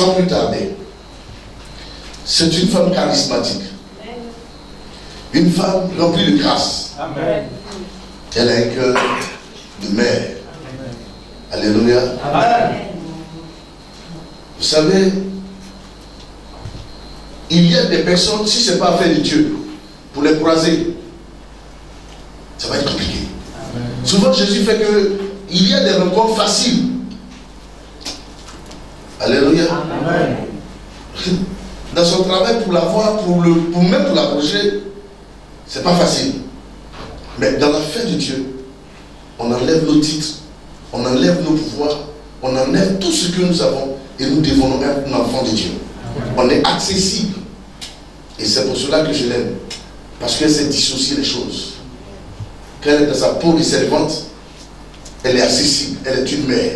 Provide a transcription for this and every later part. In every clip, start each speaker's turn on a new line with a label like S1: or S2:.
S1: sans plus tarder. C'est une femme charismatique. Une femme remplie de grâce.
S2: Amen.
S1: Elle a un cœur de mère. Alléluia.
S2: Amen.
S1: Vous savez, il y a des personnes, si ce n'est pas fait de Dieu, pour les croiser, ça va être compliqué. Amen. Souvent Jésus fait que il y a des rencontres faciles. Alléluia.
S2: Amen.
S1: Dans son travail, pour l'avoir, même pour l'approcher, c'est pas facile. Mais dans l'affaire de Dieu, on enlève nos titres, on enlève nos pouvoirs, on enlève tout ce que nous avons et nous devenons un enfant de Dieu. On est accessible. Et c'est pour cela que je l'aime. Parce qu'elle sait dissocier les choses. Quand elle est dans sa peau de servante, elle est accessible, elle est une mère.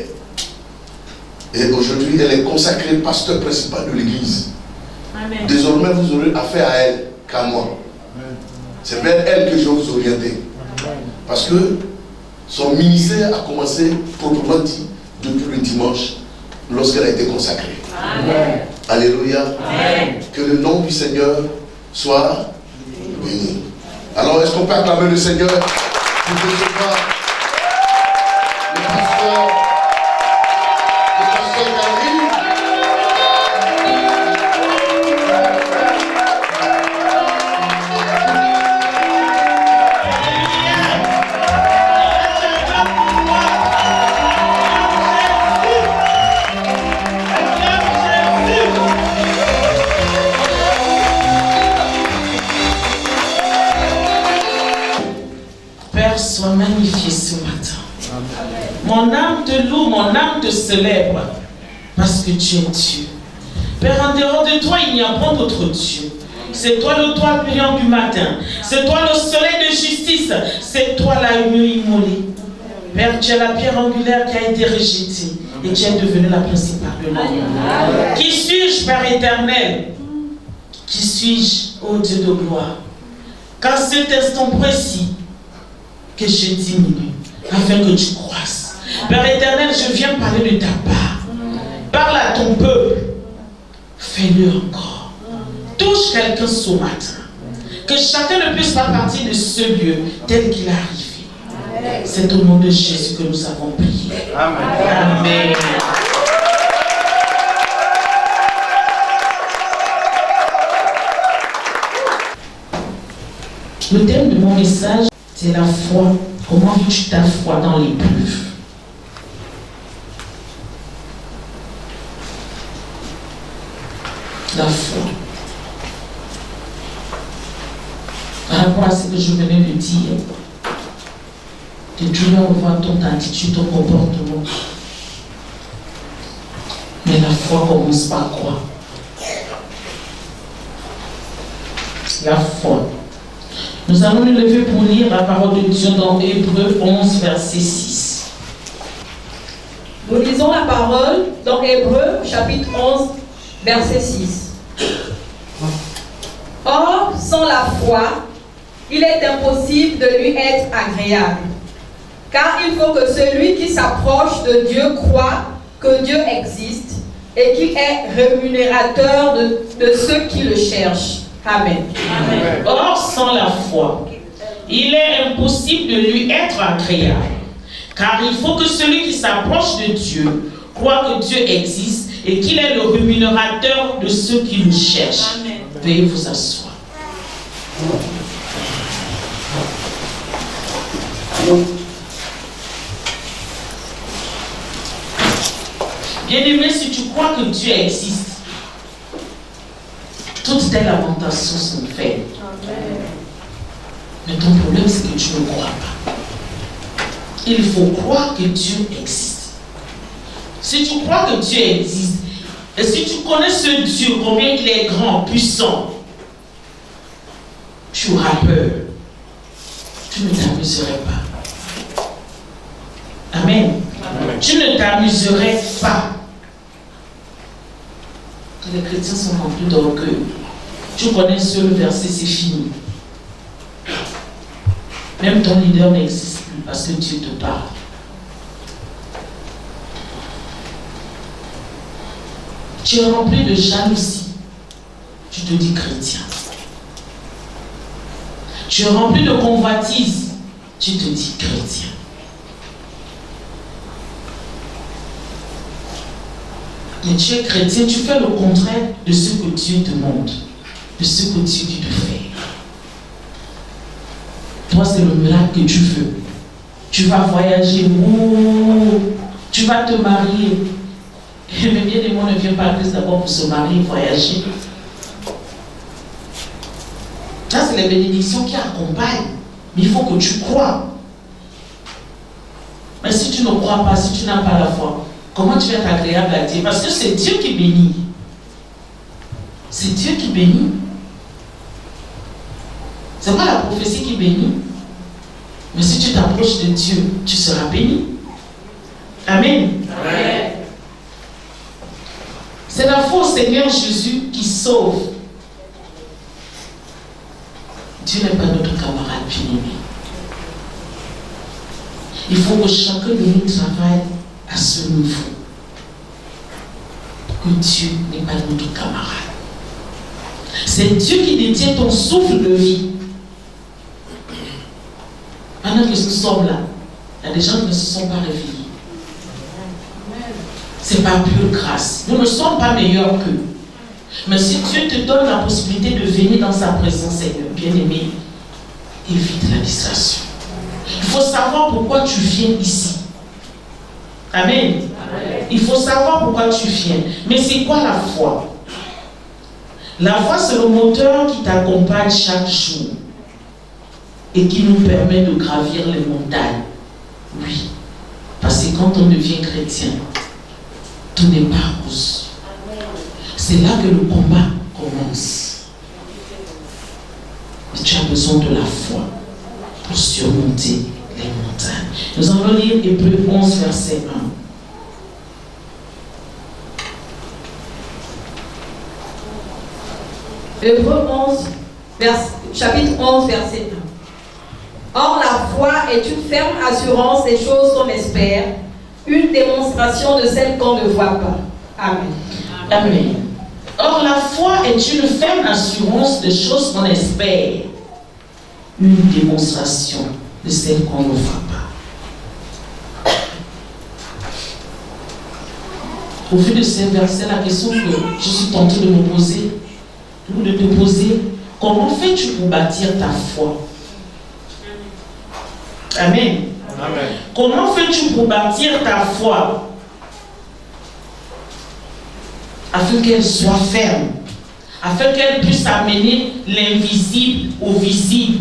S1: Et aujourd'hui, elle est consacrée pasteur principal de l'église. Amen. Désormais, vous aurez affaire à elle qu'à moi. C'est vers elle que je vais vous orienter. Parce que son ministère a commencé, proprement dit, depuis le dimanche, lorsqu'elle a été consacrée. Amen. Alléluia. Amen. Que le nom du Seigneur soit béni. Alors, est-ce qu'on peut acclamer le Seigneur pour recevoir le pasteur Gary?
S3: Sois magnifié ce matin. Mon âme te loue, mon âme te célèbre, parce que tu es Dieu. Père, en dehors de toi, il n'y a pas d'autre Dieu. C'est toi le toit brillant du matin. C'est toi le soleil de justice. C'est toi l'agneau immolé. Père, tu es la pierre angulaire qui a été rejetée et tu es devenue la principale de l'homme. Qui suis-je, Père éternel? Qui suis-je, ô Dieu de gloire? Qu'à cet instant précis, que je diminue, afin que tu croisses. Père éternel, je viens parler de ta part. Parle à ton peuple. Fais-le encore. Touche quelqu'un ce matin. Que chacun ne puisse pas partir de ce lieu tel qu'il est arrivé. C'est au nom de Jésus que nous avons prié. Amen. Amen. Le thème de mon message, c'est la foi. Comment vis-tu ta foi dans l'épreuve? La foi. Par rapport à ce que je venais de dire, que Dieu va voir ton attitude, ton comportement. Mais la foi commence par quoi? La foi. Nous allons nous lever pour lire la parole de Dieu dans Hébreux 11, verset 6.
S4: Nous lisons la parole dans Hébreux, chapitre 11, verset 6. Or, sans la foi, il est impossible de lui être agréable. Car il faut que celui qui s'approche de Dieu croit que Dieu existe et qu'il est rémunérateur de ceux qui le cherchent. Amen.
S3: Amen. Or, sans la foi, il est impossible de lui être agréable. Car il faut que celui qui s'approche de Dieu croit que Dieu existe et qu'il est le rémunérateur de ceux qui le cherchent. Amen. Veuillez vous asseoir. Bien-aimé, si tu crois que Dieu existe, toutes tes lamentations sont faites. Mais ton problème, c'est que tu ne crois pas. Il faut croire que Dieu existe. Si tu crois que Dieu existe, et si tu connais ce Dieu, combien il est grand, puissant, tu auras peur. Tu ne t'amuserais pas. Amen. Amen. Tu ne t'amuserais pas. Les chrétiens sont remplis d'orgueil. Tu connais seul le verset, c'est fini. Même ton leader n'existe plus parce que Dieu te parle. Tu es rempli de jalousie. Tu te dis chrétien. Tu es rempli de convoitise. Tu te dis chrétien. Mais tu es chrétien, tu fais le contraire de ce que Dieu te demande, de ce que Dieu dit de faire. Toi, c'est le miracle que tu veux. Tu vas voyager, tu vas te marier. Mais bien des gens ne viennent pas à l'église d'abord pour se marier, voyager. Ça, c'est les bénédictions qui accompagnent. Mais il faut que tu crois. Mais si tu ne crois pas, si tu n'as pas la foi, comment tu vas être agréable à Dieu? Parce que c'est Dieu qui bénit. C'est Dieu qui bénit. Ce n'est pas la prophétie qui bénit. Mais si tu t'approches de Dieu, tu seras béni. Amen. Amen. C'est la foi au Seigneur Jésus qui sauve. Dieu n'est pas notre camarade bien-aimé. Il faut que chacun de nous travaille à ce niveau. Que Dieu n'est pas notre camarade. C'est Dieu qui détient ton souffle de vie. Pendant que nous sommes là, il y a des gens qui ne se sont pas réveillés. C'est pas pure grâce. Nous ne sommes pas meilleurs qu'eux. Mais si Dieu te donne la possibilité de venir dans sa présence, Seigneur, bien-aimé, évite la distraction. Il faut savoir pourquoi tu viens ici. Amen. Amen. Il faut savoir pourquoi tu viens. Mais c'est quoi la foi? La foi, c'est le moteur qui t'accompagne chaque jour et qui nous permet de gravir les montagnes. Oui. Parce que quand on devient chrétien, tout n'est pas rose. C'est là que le combat commence. Mais tu as besoin de la foi pour surmonter les montagnes. Nous allons lire Hébreux 11, verset
S4: 1. Hébreux 11, chapitre 11, verset 1. Or, la foi est une ferme assurance des choses qu'on espère, une démonstration de celles qu'on ne voit pas. Amen.
S3: Amen. Or, la foi est une ferme assurance des choses qu'on espère, une démonstration de celles qu'on ne voit pas. Au vu de ces versets, la question que je suis tentée de me poser, ou de te poser, comment fais-tu pour bâtir ta foi? Amen. Amen. Comment fais-tu pour bâtir ta foi afin qu'elle soit ferme, afin qu'elle puisse amener l'invisible au visible,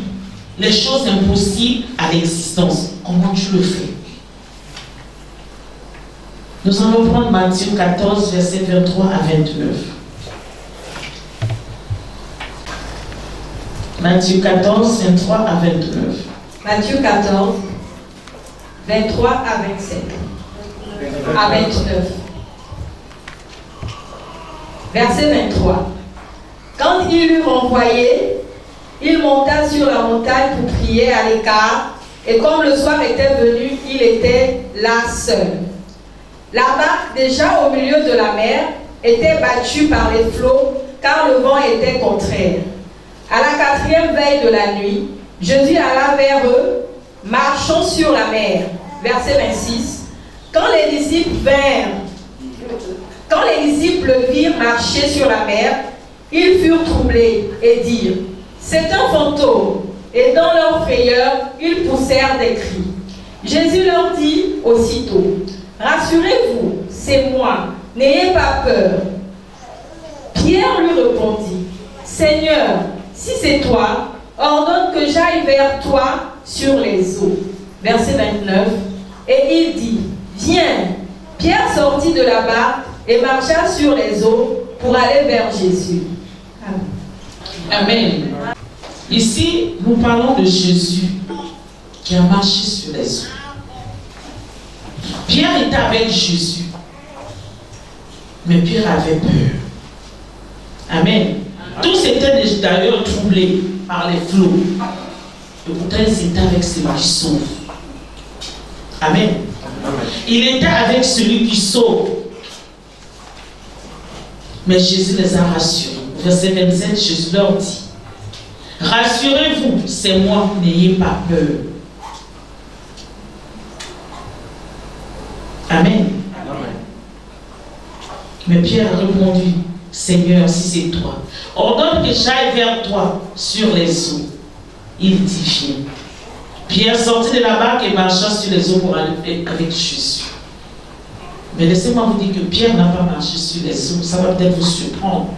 S3: les choses impossibles à l'existence? Comment tu le fais? Nous allons prendre Matthieu 14, versets 23 à 29. Matthieu 14, 23 à 29.
S4: Matthieu 14, 23 à 27. À 29. Verset 23. Quand il eut renvoyé, il monta sur la montagne pour prier à l'écart, et comme le soir était venu, il était là seul. La barque, déjà au milieu de la mer, était battue par les flots, car le vent était contraire. À la 4e veille de la nuit, Jésus alla vers eux, marchant sur la mer. Verset 26. Quand les disciples virent marcher sur la mer, ils furent troublés et dirent: c'est un fantôme. Et dans leur frayeur, ils poussèrent des cris. Jésus leur dit aussitôt: rassurez-vous, c'est moi, n'ayez pas peur. Pierre lui répondit: Seigneur, si c'est toi, ordonne que j'aille vers toi sur les eaux. Verset 29. Et il dit: viens. Pierre sortit de la barque et marcha sur les eaux pour aller vers Jésus. Amen.
S3: Amen. Ici, nous parlons de Jésus qui a marché sur les eaux. Pierre était avec Jésus, mais Pierre avait peur. Amen. Tous étaient d'ailleurs troublés par les flots. Et pourtant, ils étaient avec celui qui sauve. Amen. Il était avec celui qui sauve. Mais Jésus les a rassurés. Verset 27, Jésus leur dit, rassurez-vous, c'est moi, n'ayez pas peur. Amen. Mais Pierre a répondu, Seigneur, si c'est toi, ordonne que j'aille vers toi sur les eaux. Il dit, viens. Pierre sortit de la barque et marcha sur les eaux pour aller avec Jésus. Mais laissez-moi vous dire que Pierre n'a pas marché sur les eaux. Ça va peut-être vous surprendre.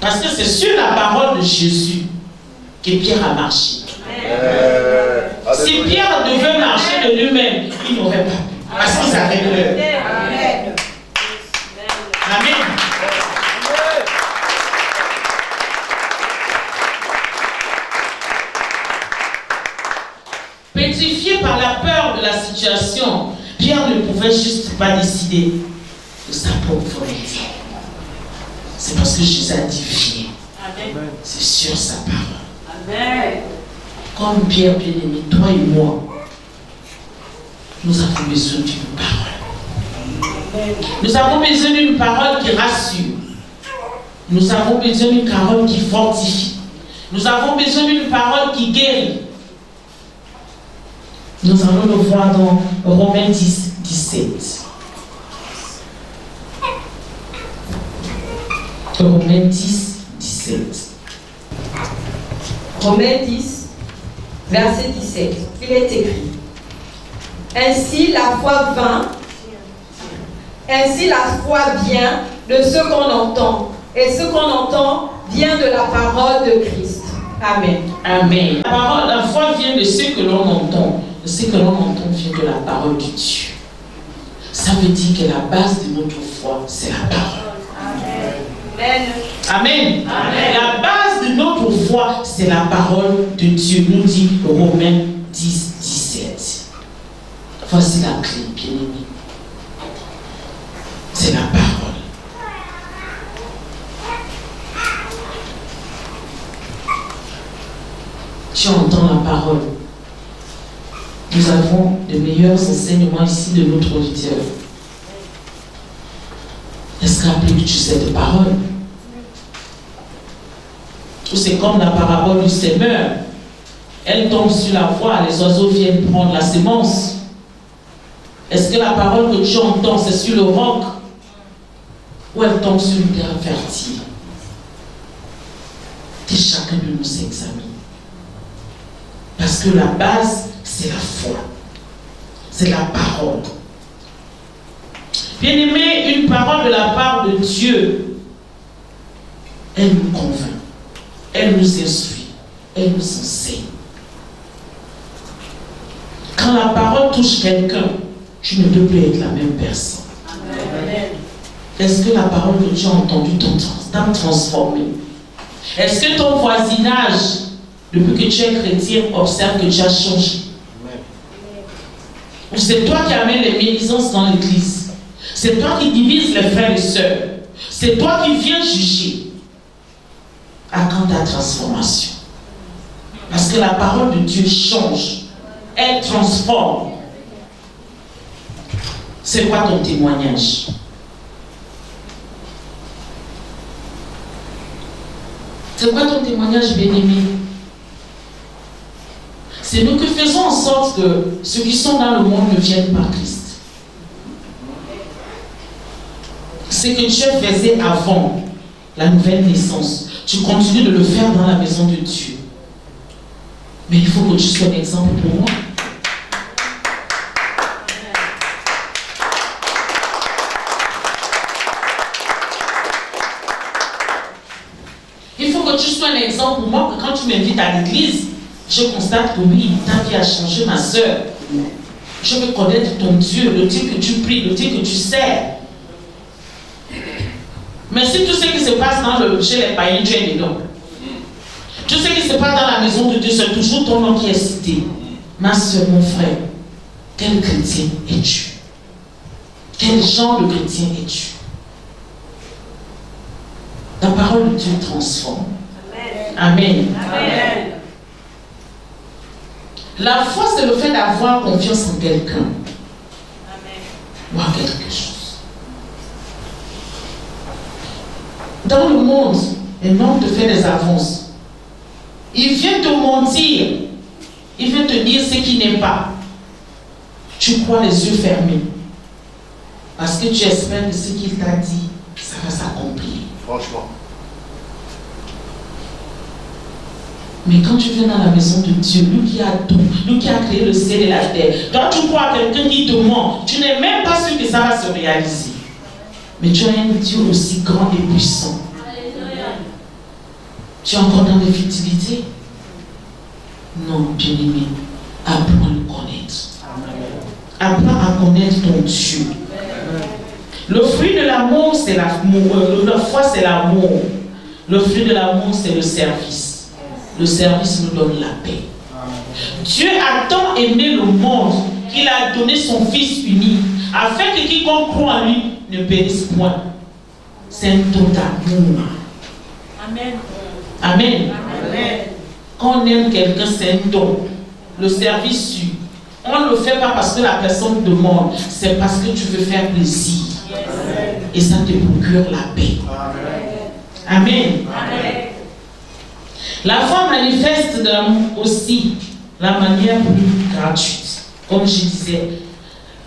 S3: Parce que c'est sur la parole de Jésus que Pierre a marché. Si Pierre devait marcher de lui-même, il n'aurait pas pu. Parce qu'il savait peur. Amen. Pétrifié par la peur de la situation, Pierre ne pouvait juste pas décider de sa propre volonté. C'est parce que Jésus a dit viens. C'est sur sa parole. Amen. Comme Pierre bien-aimé, toi et moi, nous avons besoin d'une parole. Nous avons besoin d'une parole qui rassure. Nous avons besoin d'une parole qui fortifie. Nous avons besoin d'une parole qui guérit. Nous allons le voir dans Romains 10, 17. Romains 10, 17.
S4: Romains 10, verset 17. Il est écrit. Ainsi la foi vient de ce qu'on entend. Et ce qu'on entend vient de la parole de Christ. Amen.
S3: Amen. La foi vient de ce que l'on entend. Ce que l'on entend vient de la parole de Dieu. Ça veut dire que la base de notre foi, c'est la parole. Amen. Amen. Amen. La base de notre foi, c'est la parole de Dieu. Nous dit Romains 10, 17. Voici la clé, bien-aimé. C'est la parole. Tu entends la parole. Nous avons les meilleurs enseignements ici de notre auditeur. Est-ce qu'appliques-tu cette parole? Ou c'est comme la parabole du semeur. Elle tombe sur la voie, les oiseaux viennent prendre la sémence. Est-ce que la parole que tu entends, c'est sur le roc? Ou elle tombe sur une terre fertile? Que chacun de nous s'examine. Parce que la base, c'est la foi. C'est la parole. Bien-aimé, une parole de la part de Dieu, elle nous convainc. Elle nous instruit. Elle nous enseigne. Quand la parole touche quelqu'un, tu ne peux plus être la même personne. Amen. Est-ce que la parole que tu as entendue t'a transformé? Est-ce que ton voisinage, depuis que tu es chrétien, observe que tu as changé? Amen. Ou c'est toi qui amènes les médisances dans l'église? C'est toi qui divises les frères et sœurs? C'est toi qui viens juger? À quand ta transformation? Parce que la parole de Dieu change. Elle transforme. C'est quoi ton témoignage? C'est quoi ton témoignage, bien-aimé? C'est nous qui faisons en sorte que ceux qui sont dans le monde ne viennent par Christ. Ce que tu faisais avant la nouvelle naissance, tu continues de le faire dans la maison de Dieu. Mais il faut que tu sois un exemple pour moi. Il faut que tu sois un exemple pour moi, que quand tu m'invites à l'église, je constate que oui, ta vie a changé, ma soeur. Je veux connaître ton Dieu, le Dieu que tu pries, le Dieu que tu sers. Mais si tout ce qui se passe chez les païens, tu es dedans. Tout ce qui se passe dans la maison de Dieu, c'est toujours ton nom qui est cité. Ma soeur, mon frère, quel chrétien es-tu? Quel genre de chrétien es-tu? La parole de Dieu transforme. Amen. Amen. La foi, c'est le fait d'avoir confiance en quelqu'un. Ou en quelque chose. dans le monde, un homme te fait des avances. Il vient te mentir. Il vient te dire ce qui n'est pas. Tu crois les yeux fermés. Parce que tu espères que ce qu'il t'a dit, ça va s'accomplir.
S1: Franchement.
S3: Mais quand tu viens dans la maison de Dieu, lui qui a tout, lui qui a créé le ciel et la terre, quand tu crois à quelqu'un qui te ment, tu n'es même pas sûr que ça va se réaliser. Mais tu as un Dieu aussi grand et puissant. Tu es encore dans les futilités? Non, bien-aimé. Apprends à le connaître. Apprends à connaître ton Dieu. Le fruit de l'amour, c'est l'amour. La foi, c'est l'amour. Le fruit de l'amour, c'est le service. Le service nous donne la paix. Dieu a tant aimé le monde qu'il a donné son Fils unique, afin que quiconque croit en lui ne périsse point. C'est un don d'amour.
S2: Amen.
S3: Amen.
S2: Amen.
S3: Quand on aime quelqu'un, c'est un don. Le service, on ne le fait pas parce que la personne demande, c'est parce que tu veux faire plaisir.
S2: Yes.
S3: Et ça te procure la paix. Amen.
S2: Amen.
S3: La foi manifeste de l'amour aussi la manière plus gratuite. Comme je disais,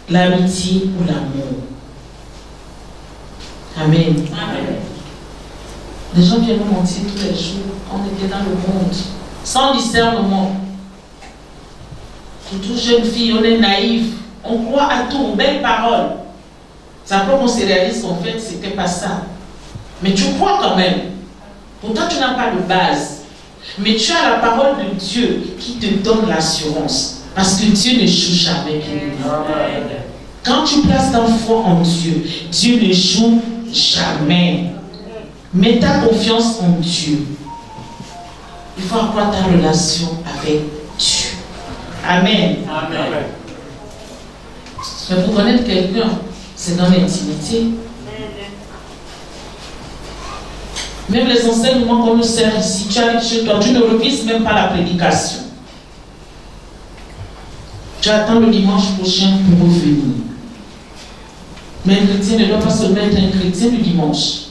S3: l'amitié ou l'amour. Amen.
S2: Amen.
S3: Les gens viennent nous mentir tous les jours. On était dans le monde, sans discernement. Surtout jeune fille, on est naïf. On croit à tout, aux belles paroles. C'est après qu'on se réalise qu'en fait, c'était pas ça. Mais tu crois quand même. Pourtant, tu n'as pas de base. Mais tu as la parole de Dieu qui te donne l'assurance. Parce que Dieu n'échoue jamais. Quand tu places ta foi en Dieu, Dieu n'échoue jamais. Mets ta confiance en Dieu. Il faut avoir ta relation avec Dieu. Amen.
S2: Amen.
S3: Mais pour connaître quelqu'un, c'est dans l'intimité. Même les enseignements qu'on nous sert ici, tu arrives chez toi, tu ne revises même pas la prédication. Tu attends le dimanche prochain pour revenir. Mais un chrétien ne doit pas seulement être un chrétien du dimanche.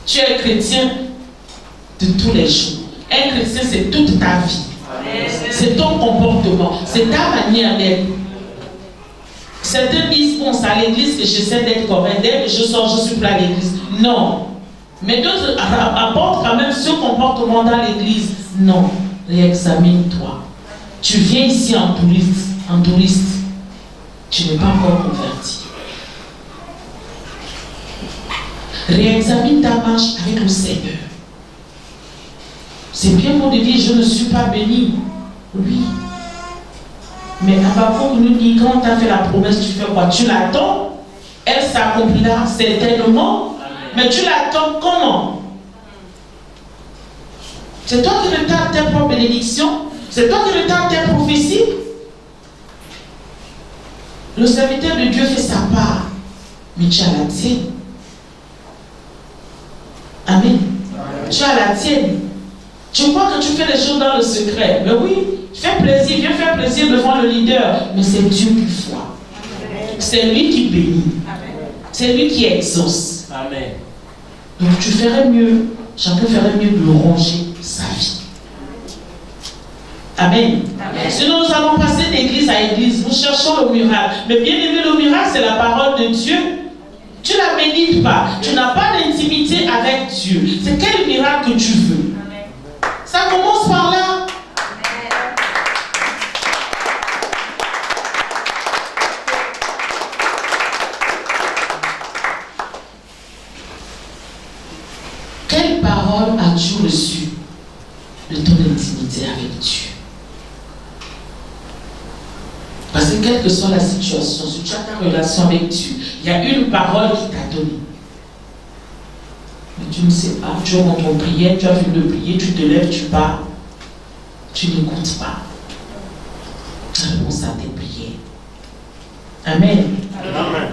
S3: Tu es chrétien de tous les jours. Un chrétien, c'est toute ta vie. C'est ton comportement, c'est ta manière d'être. Certains disent, bon, c'est à l'église que j'essaie d'être correct. Dès que je sors, je suis plus à l'église. Non. Mais d'autres apportent quand même ce comportement dans l'église. Non. Réexamine-toi. Tu viens ici en touriste. Tu n'es pas encore converti. Réexamine ta marche avec le Seigneur. C'est bien bon de dire, je ne suis pas béni. Oui. Mais Habakkuk nous dit, quand on t'a fait la promesse, tu fais quoi? Tu l'attends? Elle s'accomplira certainement. Mais tu l'attends comment? C'est toi qui retardes tes propres bénédictions? C'est toi qui retardes tes prophéties? Le serviteur de Dieu fait sa part, mais tu as la tienne. Amen. Tu as la tienne. Tu crois que tu fais les choses dans le secret. Mais oui, fais plaisir, viens faire plaisir devant le leader. Mais c'est Dieu qui voit. C'est lui qui bénit. C'est lui qui exauce.
S2: Amen.
S3: Donc tu ferais mieux, chacun ferait mieux de le ranger sa vie. Amen. Amen. Sinon nous allons passer d'église à église. Nous cherchons le miracle. Mais bien aimé, le miracle, c'est la parole de Dieu. Tu ne la médites pas. Tu n'as pas d'intimité avec Dieu. C'est quel miracle que tu veux? Amen. Ça commence par là. Quelle parole as-tu reçue de ton intimité avec Dieu? Parce que quelle que soit la situation, si tu as ta relation avec Dieu, il y a une parole qui t'a donnée. Mais tu ne sais pas, tu es dans ton prière, tu as fini de prier, tu te lèves, tu pars, tu n'écoutes pas. Réponse à tes prières. Amen.
S2: Amen.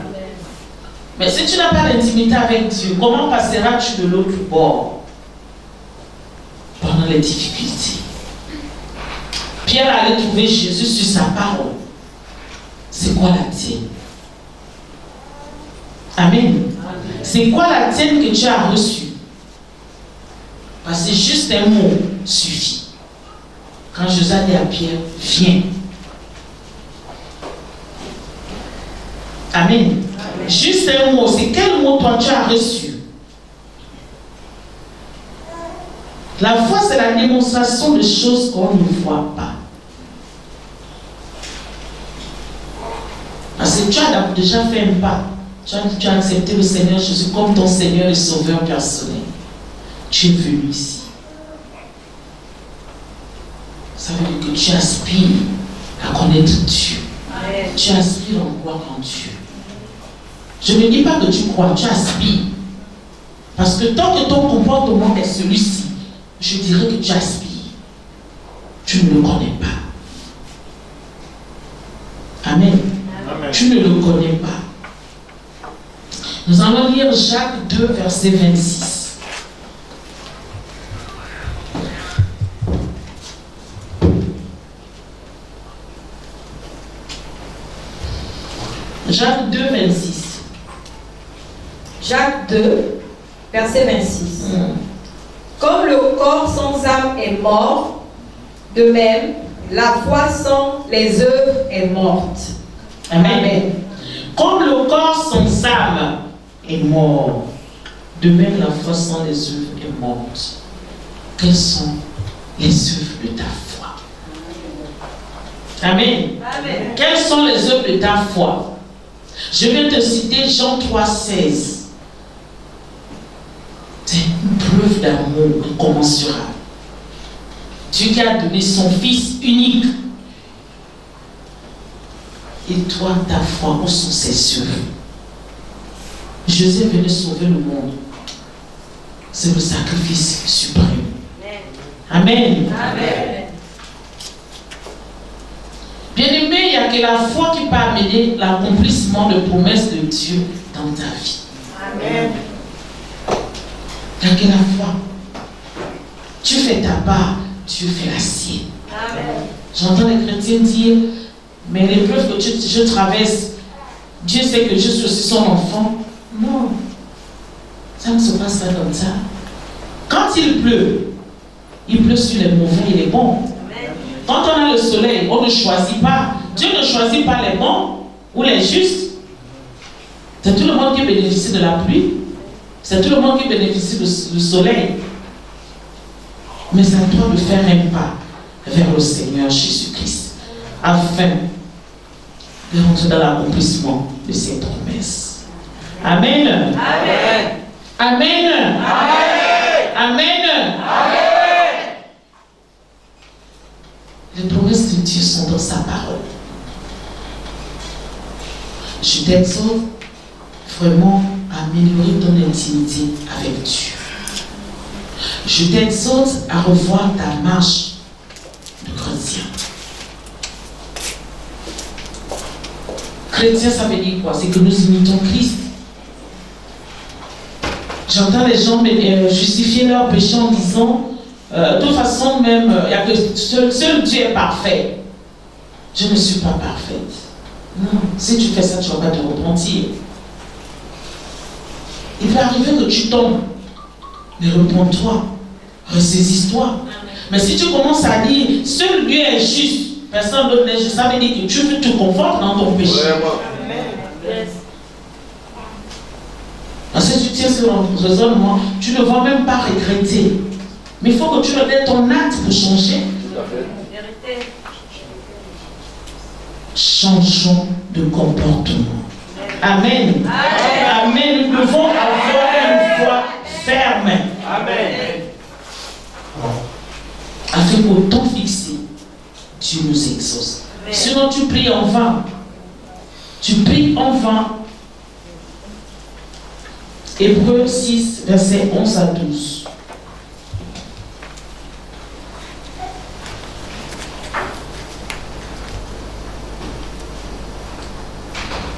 S3: Mais si tu n'as pas d'intimité avec Dieu, comment passeras-tu de l'autre bord pendant les difficultés? Pierre allait trouver Jésus sur sa parole. C'est quoi la tienne? Amen. C'est quoi la tienne que tu as reçue? Parce que juste un mot suffit. Quand Jésus a dit à Pierre, viens. Amen. Juste un mot. C'est quel mot toi tu as reçu? La foi, c'est la démonstration de choses qu'on ne voit pas. Parce que tu as déjà fait un pas. Tu as accepté le Seigneur Jésus comme ton Seigneur et Sauveur personnel. Tu es venu ici. Ça veut dire que tu aspires à connaître Dieu. Amen. Tu aspires en croire en Dieu. Je ne dis pas que tu crois, tu aspires. Parce que tant que ton comportement est celui-ci, je dirais que tu aspires. Tu ne le connais pas. Amen. Amen. Tu ne le connais pas. Nous allons lire Jacques 2, verset 26. Jacques 2, 26.
S4: Jacques 2, verset 26. Comme le corps sans âme est mort, de même, la foi sans les œuvres est morte.
S3: Amen. Amen. Comme le corps sans âme est mort, de même la foi sans les œuvres est morte. Quelles sont les œuvres de ta foi? Amen. Amen. Quelles sont les œuvres de ta foi? Je vais te citer Jean 3, 16. C'est une preuve d'amour incommensurable. Dieu qui a donné son Fils unique. Et toi, ta foi, où sont ses œuvres? Jésus est venu sauver le monde. C'est le sacrifice suprême. Amen. Amen. Bien-aimé, il n'y a que la foi qui peut amener l'accomplissement de promesses de Dieu dans ta vie. Amen. Il n'y a que la foi. Tu fais ta part, Dieu fait la sienne. Amen. J'entends les chrétiens dire, mais l'épreuve que je traverse, Dieu sait que je suis aussi son enfant. Non, ça ne se passe pas comme ça. Quand il pleut sur les mauvais et les bons. Quand on a le soleil, on ne choisit pas. Dieu ne choisit pas les bons ou les justes. C'est tout le monde qui bénéficie de la pluie. C'est tout le monde qui bénéficie du soleil. Mais c'est à toi de faire un pas vers le Seigneur Jésus-Christ afin de rentrer dans l'accomplissement de ses promesses. Amen. Amen. Amen. Amen. Amen. Amen. Les promesses de Dieu sont dans sa parole. Je t'exhorte vraiment à améliorer ton intimité avec Dieu. Je t'exhorte à revoir ta marche de chrétien. Chrétien, ça veut dire quoi? C'est que nous imitons Christ. J'entends les gens justifier leurs péchés en disant de toute façon même, il y a que seul Dieu est parfait. Je ne suis pas parfaite. Non, si tu fais ça, tu ne vas pas te repentir. Il peut arriver que tu tombes, mais repens-toi, ressaisis-toi. Mais si tu commences à dire seul Dieu est juste, personne d'autre n'est juste, ça veut dire que tu te confortes dans ton péché. Parce que tu tiens sur un raisonnement, tu ne vas même pas regretter. Mais il faut que tu donnes ton acte pour changer. Changeons de comportement. Amen. Amen. Amen. Nous devons avoir une foi ferme. Amen. Afin qu'au temps fixé, Dieu nous exauce. Sinon, tu pries en vain. Tu pries en vain. Hébreux 6, versets 11 à 12.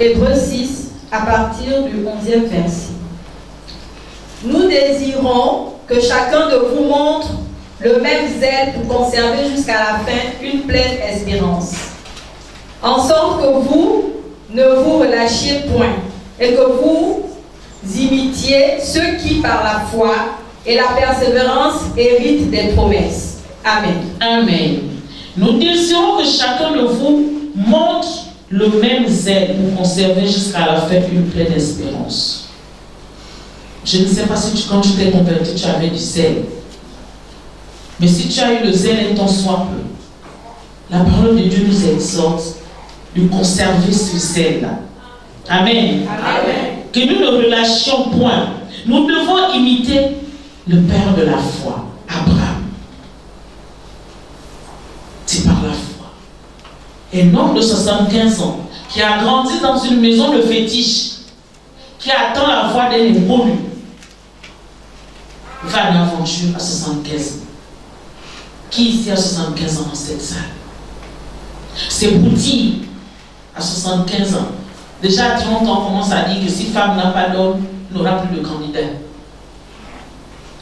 S4: Hébreux 6, à partir du 11e verset. Nous désirons que chacun de vous montre le même zèle pour conserver jusqu'à la fin une pleine espérance, en sorte que vous ne vous relâchiez point et que vous imitiez ceux qui, par la foi, et la persévérance hérite des promesses. Amen.
S3: Amen. Nous désirons que chacun de vous montre le même zèle pour conserver jusqu'à la fin une pleine espérance. Je ne sais pas si quand tu t'es converti, tu avais du zèle. Mais si tu as eu le zèle un temps soit peu, la parole de Dieu nous exhorte de conserver ce zèle-là. Amen.
S4: Amen.
S3: Que nous ne relâchions point. Nous devons imiter le père de la foi, Abraham. C'est par la foi. Un homme de 75 ans qui a grandi dans une maison de fétiche, qui attend la voix d'un inconnu, va à l'aventure à 75 ans. Qui ici a 75 ans dans cette salle? C'est pour dire, à 75 ans, déjà à 30 ans, on commence à dire que si femme n'a pas d'homme, il n'aura plus de candidat.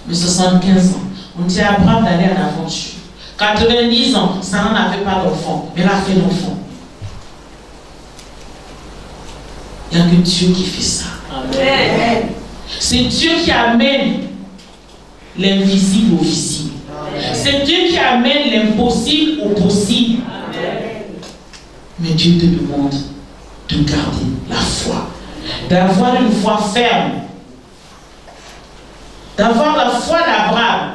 S3: Mais 75 ans, on dit à Abraham d'aller à l'aventure. 90 ans, Sarah n'avait pas d'enfant, mais elle a fait l'enfant. Il n'y a que Dieu qui fait ça.
S4: Amen.
S3: C'est Dieu qui amène l'invisible au visible. C'est Dieu qui amène l'impossible au possible. Mais Dieu te demande de garder la foi, d'avoir une foi ferme, d'avoir la foi d'Abraham.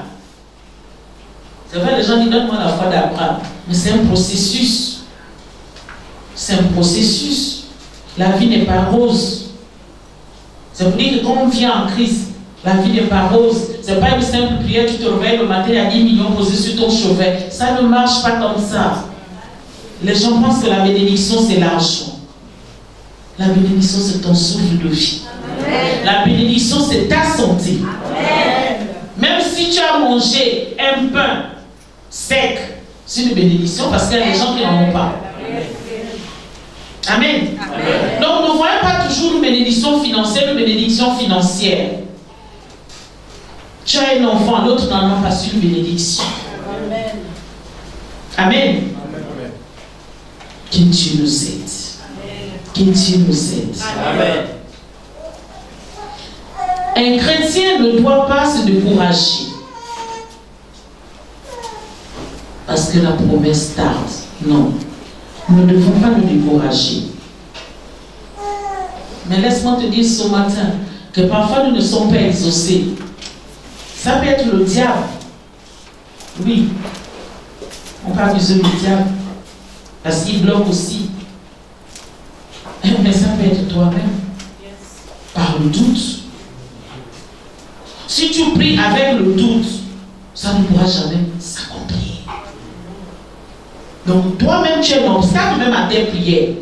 S3: C'est vrai, les gens disent donne-moi la foi d'Abraham, mais c'est un processus. C'est un processus. La vie n'est pas rose. C'est pour dire que quand on vient en Christ, la vie n'est pas rose. C'est pas une simple prière, tu te réveilles le matin, il y a 10 millions posés sur ton chevet. Ça ne marche pas comme ça. Les gens pensent que la bénédiction, c'est l'argent. La bénédiction, c'est ton souffle de vie. Amen. La bénédiction, c'est ta santé. Amen. Même si tu as mangé un pain sec, c'est une bénédiction parce qu'il y a des gens qui n'en ont pas. Amen. Amen. Donc, ne voyons pas toujours une bénédiction financière, une bénédiction financière. Tu as un enfant, l'autre n'en a pas su une bénédiction. Amen. Amen. Que Dieu nous aide. Que Dieu nous aide.
S2: Amen.
S3: Un chrétien ne doit pas se décourager parce que la promesse tarde. Non. Nous ne devons pas nous décourager. Mais laisse-moi te dire ce matin que parfois nous ne sommes pas exaucés. Ça peut être le diable. Oui. On peut accuser le diable parce qu'il bloque aussi. Mais ça peut être toi-même. Par le doute. Si tu pries avec le doute, ça ne pourra jamais s'accomplir. Donc toi-même tu es un obstacle même à tes prières.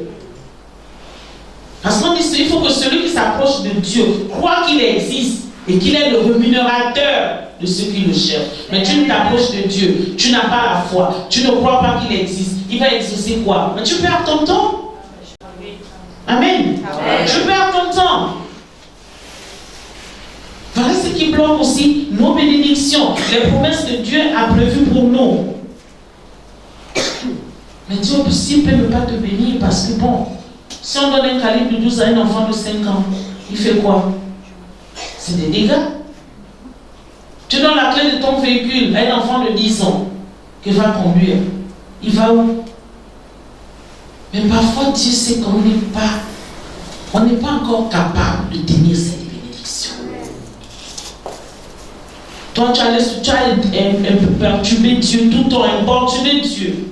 S3: Parce qu'on dit qu'il faut que celui qui s'approche de Dieu croit qu'il existe et qu'il est le rémunérateur de ceux qui le cherchent. Mais tu ne t'approches de Dieu, tu n'as pas la foi, tu ne crois pas qu'il existe. Il va exaucer quoi? Mais tu perds ton temps. Amen. Amen. Tu perds ton temps. Voilà ce qui bloque aussi nos bénédictions, les promesses que Dieu a prévues pour nous. Mais Dieu aussi peut ne pas te bénir parce que bon, si on donne un calibre de 12 à un enfant de 5 ans, il fait quoi? C'est des dégâts. Tu donnes la clé de ton véhicule à un enfant de 10 ans qui va conduire. Il va où? Mais parfois Dieu sait qu'on n'est pas encore capable de tenir cette bénédiction. Toi, tu as un peu perturbé Dieu, tout ton importuné Dieu.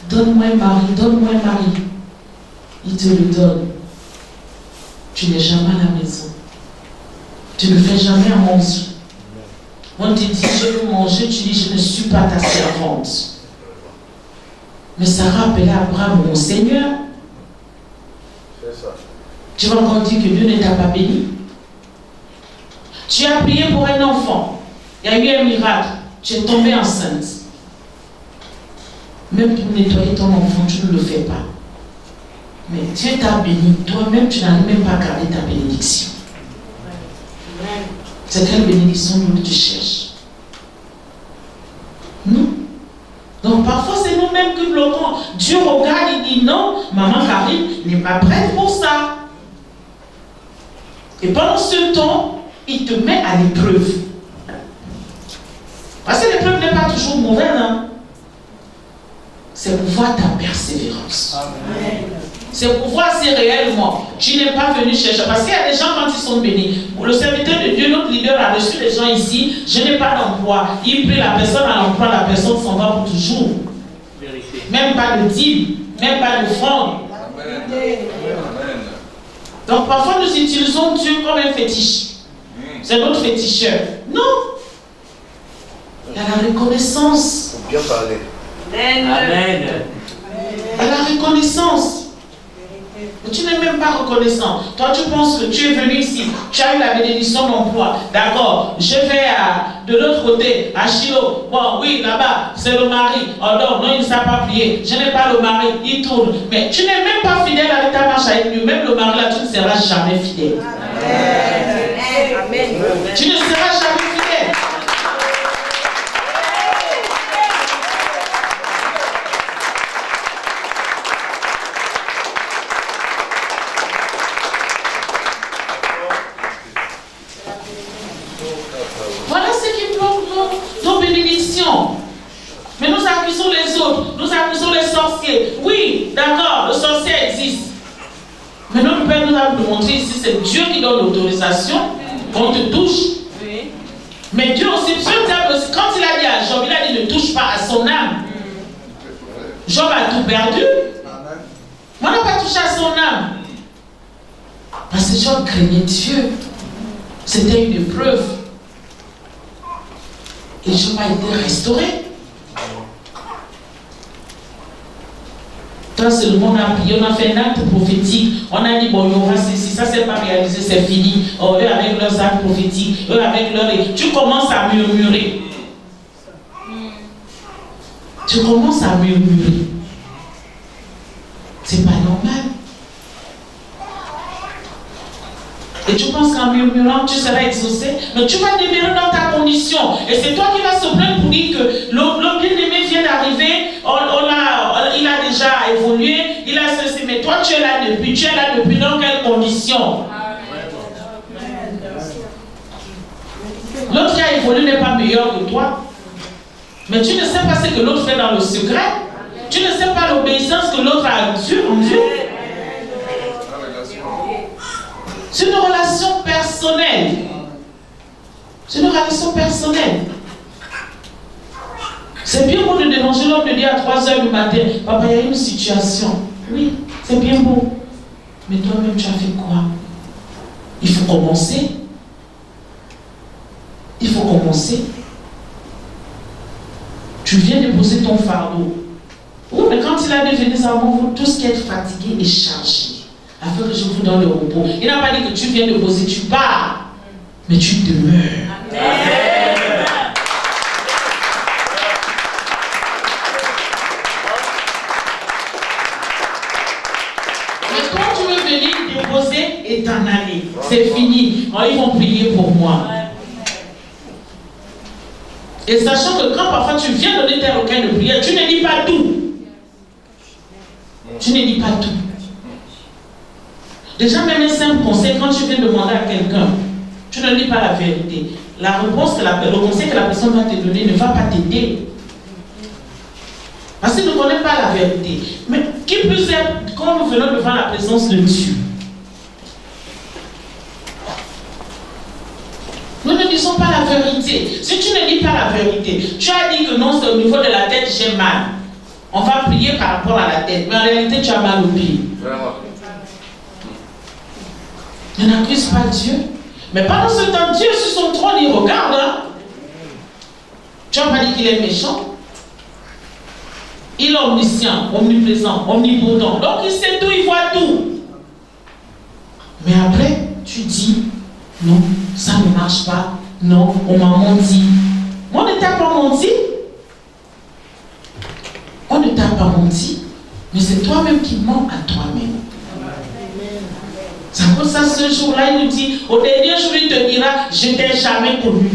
S3: Donne-moi un mari, donne-moi un mari. Il te le donne. Tu n'es jamais à la maison. Tu ne fais jamais à manger. On te dit, je veux manger, tu dis, je ne suis pas ta servante. Mais Sarah appelait Abraham mon Seigneur. C'est ça. Tu vas encore dire que Dieu ne t'a pas béni. Tu as prié pour un enfant. Il y a eu un miracle. Tu es tombée enceinte. Même pour nettoyer ton enfant, tu ne le fais pas. Mais Dieu t'a béni. Toi-même, tu n'arrives même pas à garder ta bénédiction. C'est quelle bénédiction nous tu cherches? Non. Donc parfois, c'est nous-mêmes qui bloquons. Dieu regarde et dit non, maman Karine n'est pas prête pour ça. Et pendant ce temps, il te met à l'épreuve. n'est pas toujours mauvaise, hein. C'est pour voir ta persévérance. C'est pour voir si réellement tu n'es pas venu chercher. Parce qu'il y a des gens quand ils sont bénis. Le serviteur de Dieu, notre leader a reçu des gens ici. Je n'ai pas d'emploi. Il prie la personne à l'emploi, la personne s'en va pour toujours. Vérité. Même pas de dîme, même pas de offrande. Donc parfois nous utilisons Dieu comme un fétiche. C'est notre féticheur. Non. Il y a la reconnaissance.
S1: Bien parler.
S3: Amen. À la reconnaissance. Mais tu n'es même pas reconnaissant. Toi, tu penses que tu es venu ici, tu as eu la bénédiction d'emploi. D'accord, je vais de l'autre côté, à Chilo. Bon, oui, là-bas, c'est le mari. Oh non, non, il ne sait pas prier. Je n'ai pas le mari, il tourne. Mais tu n'es même pas fidèle avec ta marche avec lui. Même le mari, là, tu ne seras jamais fidèle. Amen. Tu ne seras jamais fidèle. Voilà ce qui bloque nos bénédictions. Mais nous accusons les autres, nous accusons les sorciers. Oui, d'accord, le sorcier existe. Mais notre Père nous a montré ici, c'est Dieu qui donne l'autorisation qu'on te touche. Oui. Mais Dieu aussi, quand il a dit à Job, il a dit ne touche pas à son âme. Job a tout perdu. Mais on n'a pas touché à son âme. Parce que Job craignait Dieu. C'était une épreuve. Et Job a été restauré. Toi seulement on a prié, on a fait un acte prophétique. On a dit bon, il y aura ceci, ça c'est pas réalisé, c'est fini. Oh, eux avec leurs actes prophétiques, eux avec leurs. Tu commences à murmurer. Tu commences à murmurer. C'est pas normal. Et tu penses qu'en murmurant, tu seras exaucé, mais tu vas demeurer dans ta condition. Et c'est toi qui vas se plaindre pour dire que l'homme bien-aimé vient d'arriver, il a déjà évolué, il a ceci, mais toi tu es là depuis dans quelles conditions? L'autre qui a évolué n'est pas meilleur que toi. Mais tu ne sais pas ce que l'autre fait dans le secret. Tu ne sais pas l'obéissance que l'autre a en Dieu. C'est une relation personnelle. C'est une relation personnelle. C'est bien beau de déranger l'homme de dire à 3h du matin, papa, il y a une situation. Oui, c'est bien beau. Mais toi-même, tu as fait quoi? Il faut commencer. Il faut commencer. Tu viens de poser ton fardeau. Oui, mais quand il a dit venez avant vous, tout ce qui est fatigué est chargé. Afin que je vous donne le repos. Il n'a pas dit que tu viens de poser, tu pars. Mais tu demeures. Amen. Mais quand tu veux venir déposer et t'en aller, c'est fini. Oh, ils vont prier pour moi. Et sachant que quand parfois tu viens donner tes requêtes de prière, tu ne dis pas tout. Tu ne dis pas tout. Déjà, même un simple conseil, quand tu viens demander à quelqu'un, tu ne dis pas la vérité. La réponse le conseil que la personne va te donner ne va pas t'aider. Parce qu'il ne connaît pas la vérité. Mais qui plus est, quand nous venons devant la présence de Dieu, nous ne disons pas la vérité. Si tu ne dis pas la vérité, tu as dit que non, c'est au niveau de la tête, j'ai mal. On va prier par rapport à la tête. Mais en réalité, tu as mal au pied. Ne n'accuse pas Dieu. Mais pendant ce temps, Dieu sur son trône, il regarde. Hein? Tu n'as pas dit qu'il est méchant. Il est omniscient, omniprésent, omnipotent. Donc il sait tout, il voit tout. Mais après, tu dis, non, ça ne marche pas. Non, on m'a menti. On ne t'a pas menti. On ne t'a pas menti. Mais c'est toi-même qui mens à toi-même. C'est pour ça ce jour-là, il nous dit, au dernier jour, il te dira, je ne t'ai jamais connu.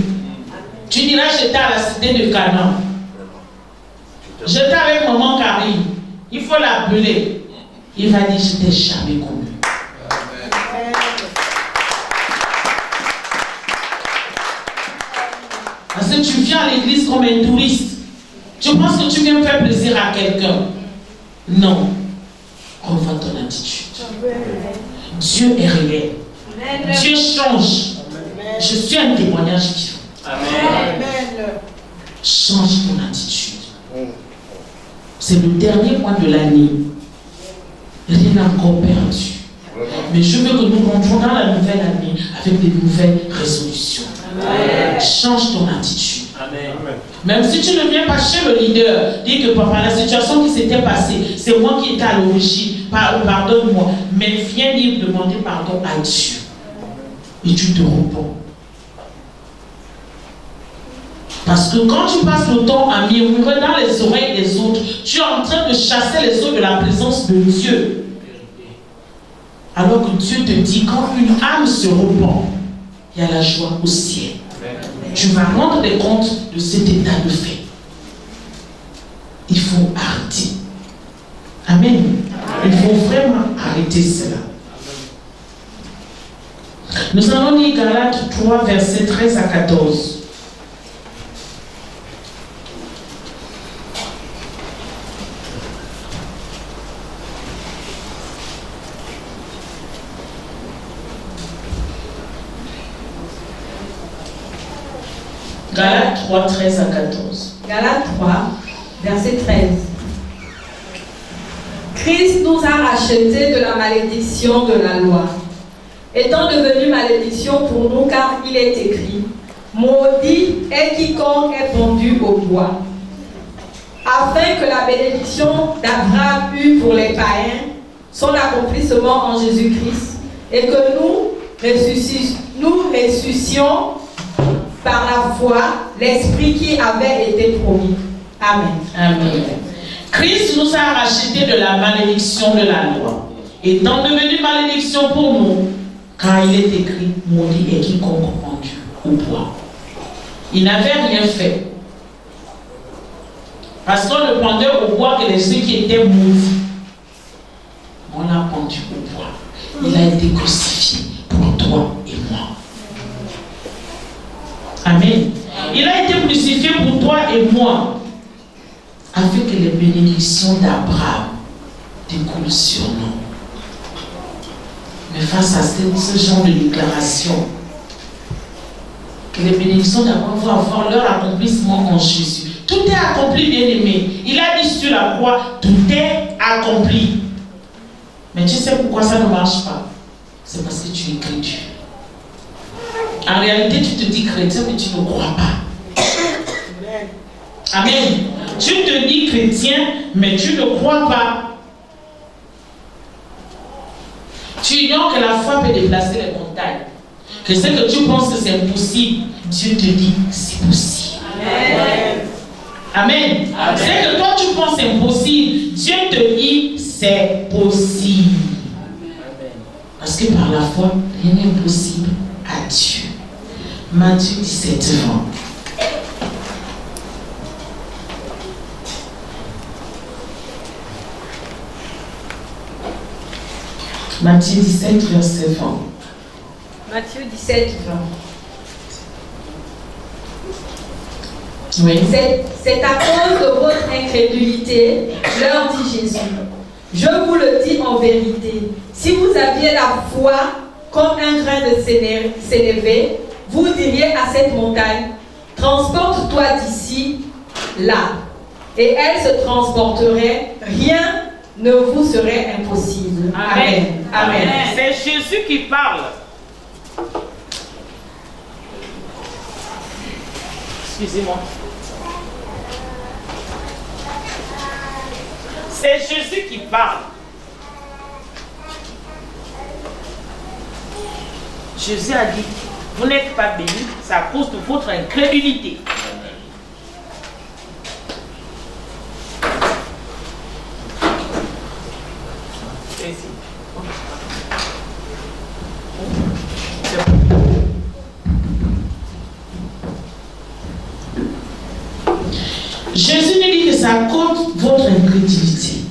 S3: Tu diras, j'étais à la cité de Canaan. J'étais avec maman Karine. Il faut l'appeler. Il va dire, je ne t'ai jamais connu. Parce que que tu viens à l'église comme un touriste. Tu penses que tu viens faire plaisir à quelqu'un. Non. Revois ton attitude. Dieu est réel. Dieu change. Je suis un témoignage vivant.
S2: Amen.
S3: Change ton attitude. C'est le dernier mois de l'année. Rien n'a encore perdu. Mais je veux que nous rentrons dans la nouvelle année avec des nouvelles résolutions. Amen. Change ton attitude. Amen. Même si tu ne viens pas chez le leader, dis que papa, la situation qui s'était passée, c'est moi qui étais à l'origine. Pardonne-moi. Mais viens lui demander pardon à Dieu. Et tu te repens. Parce que quand tu passes le temps à murmurer dans les oreilles des autres, tu es en train de chasser les autres de la présence de Dieu. Alors que Dieu te dit, quand une âme se repent, il y a la joie au ciel. Tu vas rendre des comptes de cet état de fait. Il faut arrêter. Amen. Il faut vraiment arrêter cela. Nous allons lire Galates 3, versets 13 à 14. Galates 3, 13 à 14.
S4: Galates 3, verset 13. Christ nous a rachetés de la malédiction de la loi, étant devenu malédiction pour nous, car il est écrit, maudit est quiconque est pendu au bois, afin que la bénédiction d'Abraham eût pour les païens son accomplissement en Jésus-Christ, et que nous ressuscions par la foi l'esprit qui avait été promis. Amen.
S3: Amen. Christ nous a rachetés de la malédiction de la loi, étant devenu malédiction pour nous, car il est écrit, maudit est quiconque pendu au bois. Il n'avait rien fait. Parce qu'on ne pendait au bois que ceux qui étaient maudits. On l'a pendu au bois. Il a été crucifié pour toi et moi. Amen. Il a été crucifié pour toi et moi, afin que les bénédictions d'Abraham découlent sur nous. Mais face à ce genre de déclaration, que les bénédictions d'Abraham vont avoir leur accomplissement en Jésus. Tout est accompli, bien-aimé. Il a dit sur la croix, tout est accompli. Mais tu sais pourquoi ça ne marche pas? C'est parce que tu es chrétien. En réalité, tu te dis chrétien, mais tu ne crois pas. Amen. Tu te dis chrétien, mais tu ne crois pas. Tu ignores que la foi peut déplacer les montagnes. Que ce que tu penses que c'est impossible, Dieu te dit c'est possible. Amen. Amen. Amen. Ce que toi tu penses impossible, Dieu te dit c'est possible. Amen. Parce que par la foi, rien n'est impossible à Dieu. Matthieu 17, 20. Matthieu 17, verset 20.
S4: Matthieu 17, 20.
S3: Oui.
S4: C'est à cause de votre incrédulité, leur dit Jésus. Je vous le dis en vérité, si vous aviez la foi comme un grain de sénévé, vous diriez à cette montagne, transporte-toi d'ici, là. Et elle se transporterait, rien ne vous serait impossible. Amen. Amen. Amen.
S3: C'est Jésus qui parle. Excusez-moi. C'est Jésus qui parle. Jésus a dit, vous n'êtes pas bénis, c'est à cause de votre incrédulité. Jésus nous dit que c'est à cause de votre incrédulité.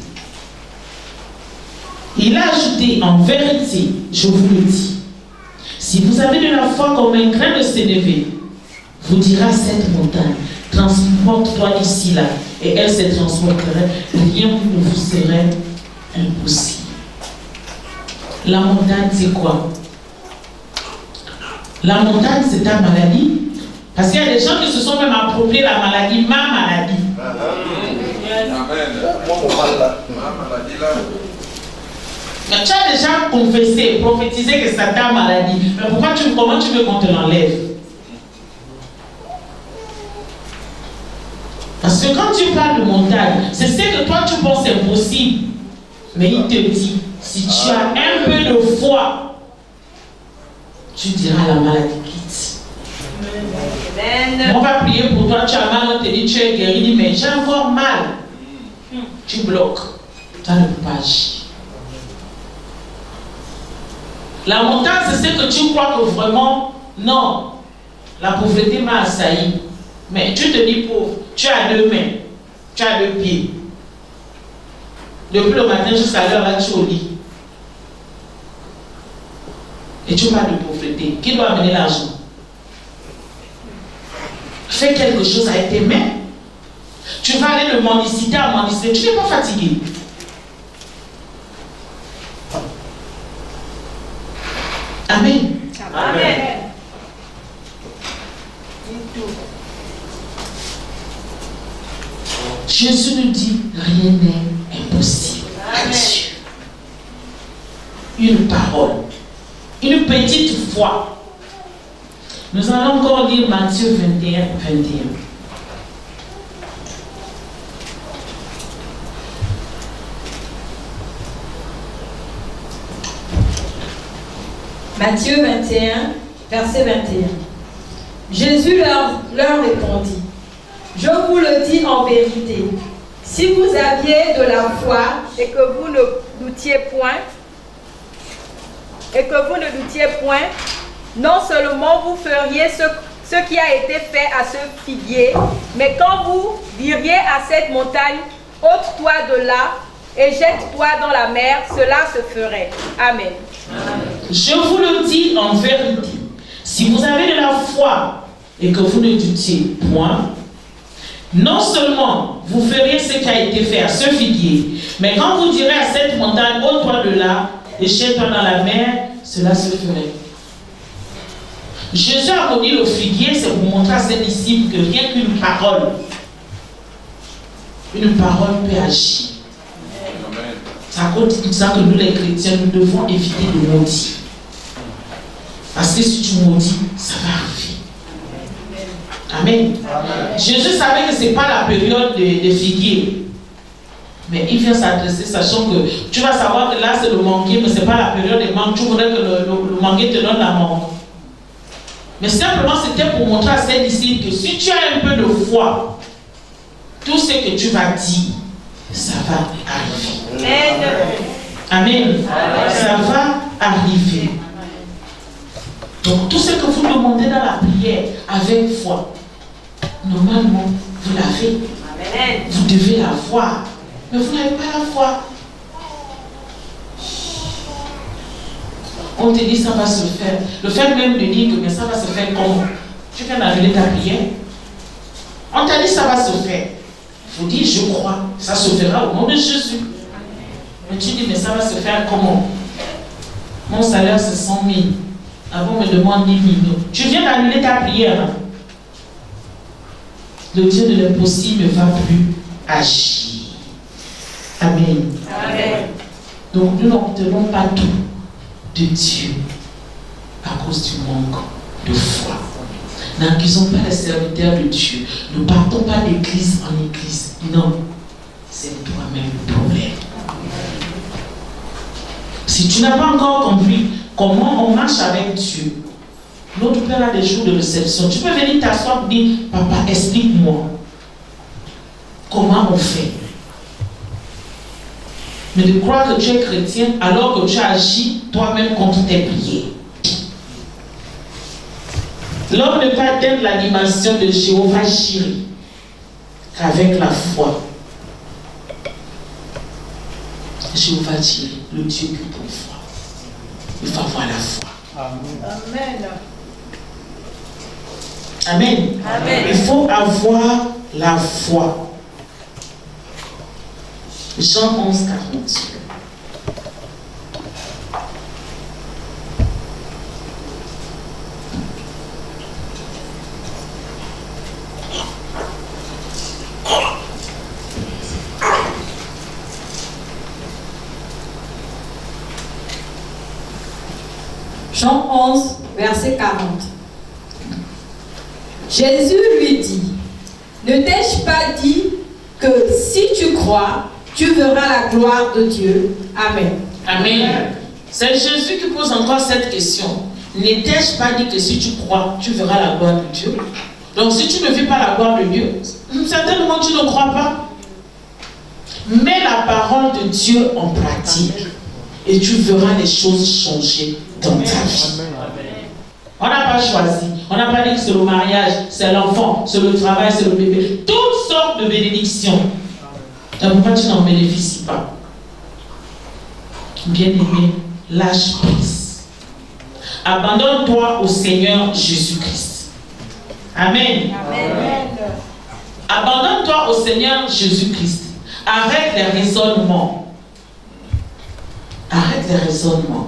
S3: Il a ajouté, en vérité, je vous le dis, si vous avez de la foi comme un grain de sénévé, vous dira à cette montagne, transporte-toi ici, là, et elle se transporterait, rien ne vous serait impossible. La montagne, c'est quoi? La montagne, c'est ta maladie. Parce qu'il y a des gens qui se sont même appropriés la maladie, ma maladie. Mais tu as déjà confessé, prophétisé que c'est ta maladie. Mais comment tu veux qu'on te l'enlève? Parce que quand tu parles de montagne, c'est ce que toi tu penses impossible. Mais il te dit, si tu as un peu de foi, tu diras la maladie quitte. On va prier pour toi, tu as mal, on te dit tu es guéri, mais j'ai encore mal. Tu bloques, tu ne peux pas agir. La montagne, c'est ce que tu crois que vraiment, non, la pauvreté m'a assailli. Mais tu te dis pauvre, tu as 2 mains, tu as 2 pieds. Depuis le matin jusqu'à l'heure, là, tu es au lit. Et tu parles de pauvreté. Qui doit amener l'argent? Fais quelque chose avec tes mains. Tu vas aller de mendicité à mendicité. Tu n'es pas fatigué. Amen.
S4: Amen.
S3: Jésus nous dit, rien n'est impossible à Dieu. Une parole, une petite foi. Nous allons encore lire Matthieu 21, 21.
S4: Matthieu 21, verset 21. Jésus leur répondit, je vous le dis en vérité, si vous aviez de la foi et que vous ne doutiez point, non seulement vous feriez ce qui a été fait à ce figuier, mais quand vous diriez à cette montagne, ôte-toi de là et jette-toi dans la mer, cela se ferait. Amen.
S3: Je vous le dis en vérité, si vous avez de la foi et que vous ne doutiez point, non seulement vous feriez ce qui a été fait à ce figuier, mais quand vous direz à cette montagne, ôte-toi de là et jette-toi dans la mer, cela se ferait. Jésus a connu le figuier, c'est pour montrer à ses disciples que rien qu'une parole peut agir. C'est à cause de ça que nous les chrétiens, nous devons éviter de maudire. Parce que si tu maudis, ça va arriver. Amen. Amen. Jésus savait que ce n'est pas la période de figuier. Mais il vient s'adresser, sachant que tu vas savoir que là c'est le manguier, mais ce n'est pas la période des mangues. Tu voudrais que le manguier te donne la mangue. Mais simplement c'était pour montrer à ses disciples que si tu as un peu de foi, tout ce que tu vas dire, ça va arriver. Amen. Amen. Ça va arriver. Donc tout ce que vous demandez dans la prière avec foi, normalement vous l'avez. Vous devez la voir. Mais vous n'avez pas la foi. On te dit ça va se faire. Le fait même de dire que mais ça va se faire comment? Tu viens d'annuler ta prière. On t'a dit ça va se faire. Il faut dire je crois. Ça se fera au nom de Jésus. Mais tu dis mais ça va se faire comment? Mon salaire c'est 100 000. Avant on me demande 10 millions. Tu viens d'annuler ta prière. Le Dieu de l'impossible ne va plus agir. Amen. Amen. Donc nous n'obtenons pas tout de Dieu à cause du manque de foi. N'accusons pas les serviteurs de Dieu. Ne partons pas d'église en église. Non, c'est toi-même le problème. Si tu n'as pas encore compris comment on marche avec Dieu, notre Père a des jours de réception. Tu peux venir t'asseoir et dire, papa, explique-moi comment on fait. Mais de croire que tu es chrétien alors que tu agis toi-même contre tes prières. L'homme ne peut atteindre la dimension de Jéhovah Jireh qu'avec la foi. Jéhovah Jireh, le Dieu qui pourvoit. Il faut avoir la foi.
S2: Amen.
S3: Amen.
S2: Amen.
S3: Il faut avoir la foi. Jean 11, 40.
S4: Jean 11, verset 40. Jésus lui dit, ne t'ai-je pas dit que si tu crois, tu verras la gloire de Dieu? Amen.
S3: Amen. C'est Jésus qui pose encore cette question. N'ai-je pas dit que si tu crois, tu verras la gloire de Dieu? Donc si tu ne vis pas la gloire de Dieu, certainement tu ne crois pas. Mets la parole de Dieu en pratique et tu verras les choses changer dans ta vie. On n'a pas choisi. On n'a pas dit que c'est le mariage, c'est l'enfant, c'est le travail, c'est le bébé. Toutes sortes de bénédictions. Donc pourquoi tu n'en bénéficies pas? Bien-aimé, lâche prise. Abandonne-toi au Seigneur Jésus-Christ. Amen.
S2: Amen.
S3: Abandonne-toi au Seigneur Jésus-Christ. Arrête les raisonnements. Arrête les raisonnements.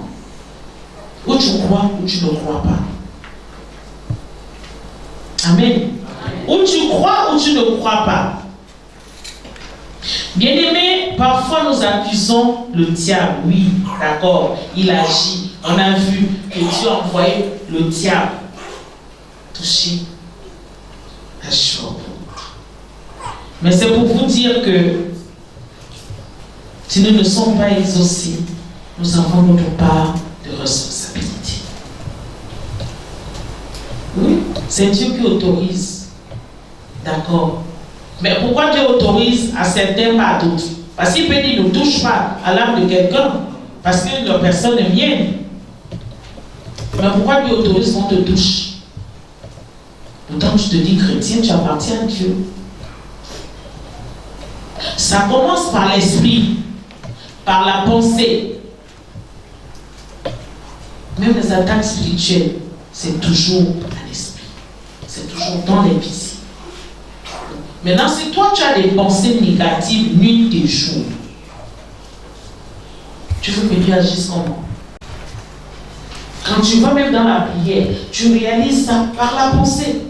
S3: Ou tu crois ou tu ne crois pas. Amen. Ou tu crois ou tu ne crois pas. Bien-aimés, parfois nous accusons le diable. Oui, d'accord, il agit. On a vu que Dieu a envoyé le diable toucher la Job. Mais c'est pour vous dire que si nous ne sommes pas exaucés, nous avons notre part de responsabilité. Oui, c'est Dieu qui autorise. D'accord. Mais pourquoi Dieu autorise à certains, pas à d'autres? Parce qu'il peut dire ne touche pas à l'âme de quelqu'un, parce que la personne est mienne. Mais pourquoi Dieu autorise qu'on te touche? Pourtant tu te dis chrétien, tu appartiens à Dieu. Ça commence par l'esprit, par la pensée. Même les attaques spirituelles, c'est toujours à l'esprit. C'est toujours dans les visibles. Maintenant, si toi tu as des pensées négatives nuit et jour, tu veux que Dieu agisse comment? Quand tu vas même dans la prière, tu réalises ça par la pensée.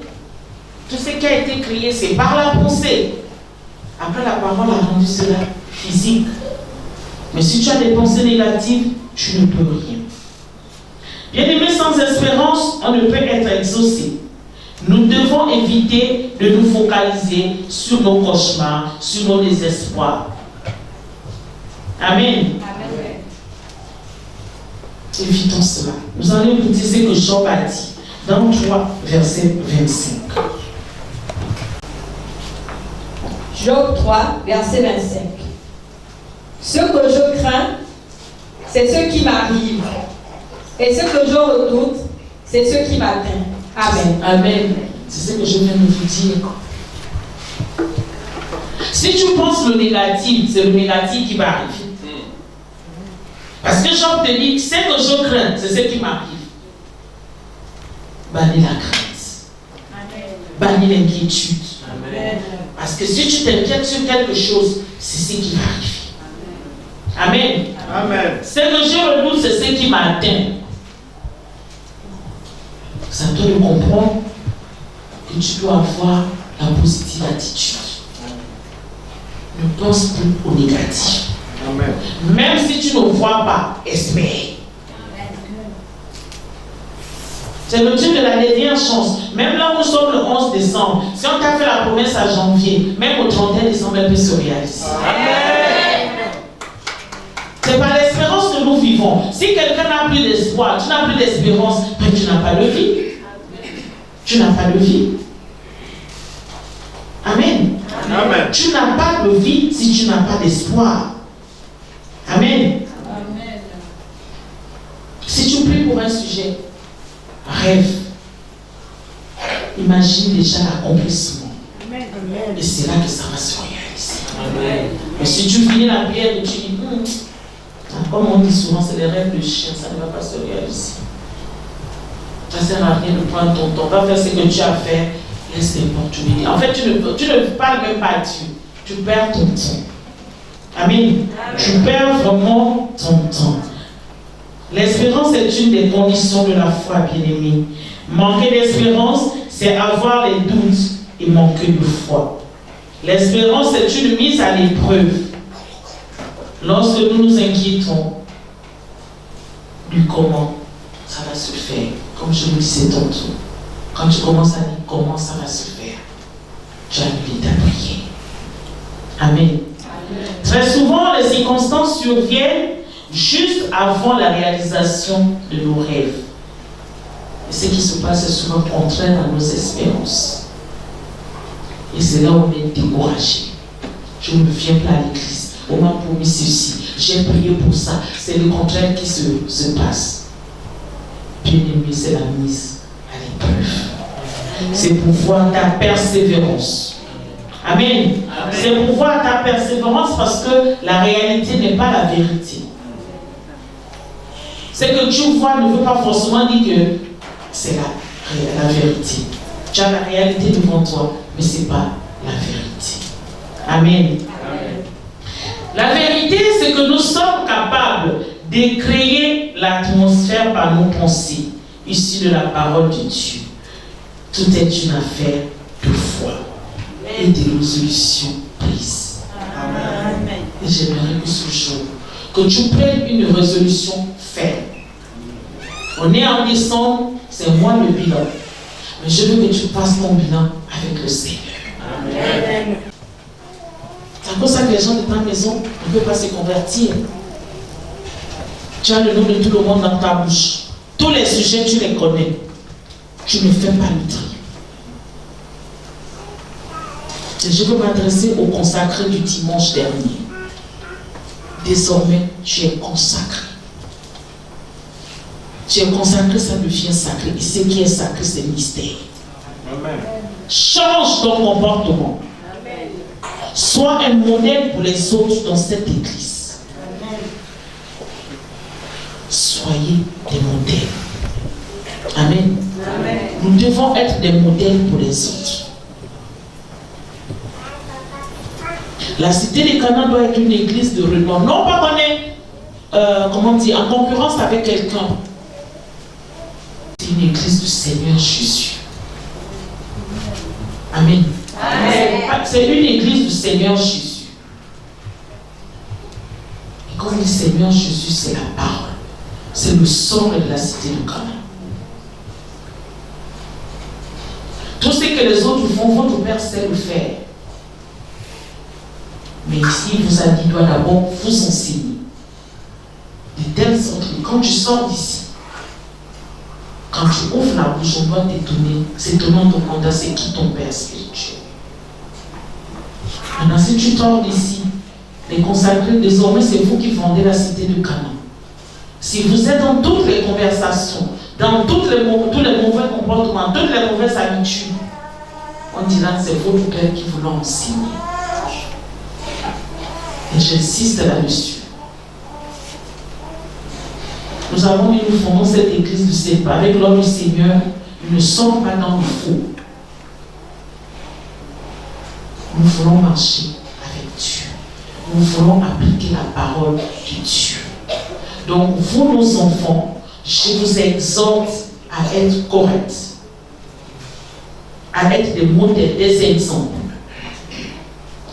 S3: Tout ce qui a été créé, c'est par la pensée. Après, la parole a rendu cela physique. Mais si tu as des pensées négatives, tu ne peux rien. Bien-aimé, sans espérance, on ne peut être exaucé. Nous devons éviter de nous focaliser sur nos cauchemars, sur nos désespoirs. Amen.
S2: Amen.
S3: Évitons cela. Nous allons écouter ce que Job a dit dans 3, verset 25.
S4: Job 3, verset 25. Ce que je crains, c'est ce qui m'arrive. Et ce que je redoute, c'est ce qui m'atteint. Amen.
S3: Amen. C'est ce que je viens de vous dire. Si tu penses le négatif, c'est le négatif qui va arriver. Parce que Job te dit, ce que je crains, c'est ce qui m'arrive. Bannis la crainte. Bannis l'inquiétude. Parce que si tu t'inquiètes sur quelque chose, c'est ce qui va arriver. Amen.
S5: Amen.
S3: Ce que je redoute, c'est ce qui m'a atteint. Ça doit nous comprendre que tu dois avoir la positive attitude. Ne pense plus au négatif.
S5: Amen.
S3: Même si tu ne vois pas, espère. C'est le Dieu de la dernière chance. Même là où nous sommes le 11 décembre, si on t'a fait la promesse à janvier, même au 31 décembre, elle peut se réaliser.
S5: Amen.
S3: C'est par l'espérance que nous vivons. Si quelqu'un n'a plus d'espoir, tu n'as plus d'espérance, mais tu n'as pas de vie. Tu n'as pas de vie. Amen.
S5: Amen.
S3: Tu n'as pas de vie si tu n'as pas d'espoir. Amen.
S2: Amen.
S3: Si tu pries pour un sujet, rêve. Imagine déjà l'accomplissement.
S2: Amen.
S3: Et c'est là que ça va se réaliser. Amen. Mais si tu finis la prière et tu dis, comme on dit souvent, c'est les rêves de chien, ça ne va pas se réaliser. Ça ne sert à rien de prendre ton temps. Va faire ce que tu as fait Laisse l'opportunité. En fait, tu ne parles même pas à Dieu. Tu perds ton temps. Amen. Tu perds vraiment ton temps. L'espérance est une des conditions de la foi, bien-aimée. Manquer d'espérance, c'est avoir les doutes et manquer de foi. L'espérance est une mise à l'épreuve. Lorsque nous nous inquiétons du comment ça va se faire, comme je vous disais tantôt, quand tu commences à dire comment ça va se faire, tu as oublié ta prière. Amen. Très souvent, les circonstances surviennent juste avant la réalisation de nos rêves. Et ce qui se passe est souvent contraire à nos espérances. Et c'est là où on est découragé. Je ne viens pas à l'église. On m'a promis ceci. J'ai prié pour ça. C'est le contraire qui se passe. Bien-aimé, c'est la mise à l'épreuve. C'est pour voir ta persévérance. Amen. C'est pour voir ta persévérance parce que la réalité n'est pas la vérité. Ce que tu vois ne veut pas forcément dire que c'est la vérité. Tu as la réalité devant toi, mais ce n'est pas la vérité. Amen. Amen. La vérité, c'est que nous sommes capables de créer l'atmosphère par nos pensées, issues de la parole de Dieu. Tout est une affaire de foi et de résolution prise. Amen. Et j'aimerais que ce jour, que tu prennes une résolution ferme. On est en décembre, c'est moi le bilan. Mais je veux que tu passes ton bilan avec le Seigneur. Amen. C'est pour ça que les gens de ta maison ne peuvent pas se convertir. Tu as le nom de tout le monde dans ta bouche. Tous les sujets, tu les connais. Tu ne fais pas le tri. Et je veux m'adresser au consacré du dimanche dernier. Désormais, tu es consacré. Tu es consacré, ça devient sacré. Et ce qui est sacré, c'est mystère. Amen. Change ton comportement. Amen. Sois un modèle pour les autres dans cette église. Amen. Soyez des modèles. Amen. Amen. Nous devons être des modèles pour les autres. La cité des Canaan doit être une église de renom. Non pas qu'on est, en concurrence avec quelqu'un. C'est une église du Seigneur Jésus. Amen. Amen. C'est une église du Seigneur Jésus. Et comme le Seigneur Jésus, c'est la parole. C'est le sommet de la cité de Canaan. Tout ce que les autres font, votre Père sait le faire. Mais ici, il vous a dit, il doit d'abord vous enseigner. De telle sorte que quand tu sors d'ici, quand tu ouvres la bouche, on doit t'étonner. C'est étonnant ton mandat, c'est qui ton Père spirituel. Maintenant, si tu sors d'ici, les consacrés, désormais, c'est vous qui fondez la cité de Canaan. Si vous êtes dans toutes les conversations, dans tous les mauvais comportements, toutes les mauvaises habitudes, on dira que c'est votre Père qui vous l'a enseigné. Et j'insiste là-dessus. Nous avons dit, nous fondons cette église du Seigneur. Avec l'homme du Seigneur, nous ne sommes pas dans le faux. Nous voulons marcher avec Dieu. Nous voulons appliquer la parole de Dieu. Donc, vous, nos enfants, je vous exhorte à être corrects, à être des modèles, des exemples.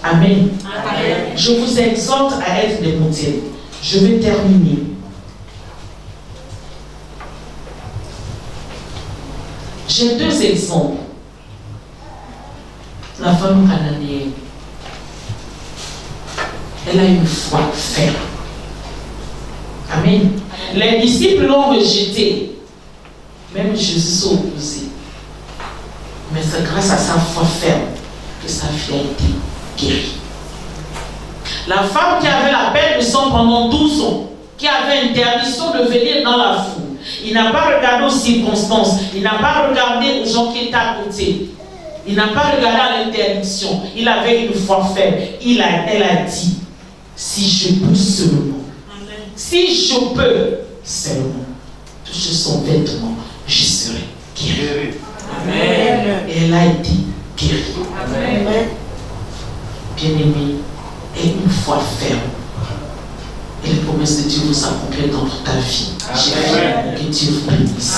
S3: Amen. Amen. Je vous exhorte à être des modèles. Je vais terminer. J'ai deux exemples. La femme cananéenne, elle a une foi ferme. Amen. Les disciples l'ont rejeté. Même Jésus s'est opposé. Mais c'est grâce à sa foi ferme que sa fille a été guérie. La femme qui avait la peine de sang pendant 12 ans, qui avait interdiction de venir dans la foule, il n'a pas regardé aux circonstances, il n'a pas regardé aux gens qui étaient à côté, il n'a pas regardé à l'interdiction, il avait une foi ferme. Elle a dit, si je peux seulement, si je peux seulement toucher son vêtement, je serai guérie. Amen. Et elle a été guéri. Bien-aimé, aie une foi ferme. Et les promesses de Dieu vont s'accomplir dans ta vie. Que Dieu vous bénisse.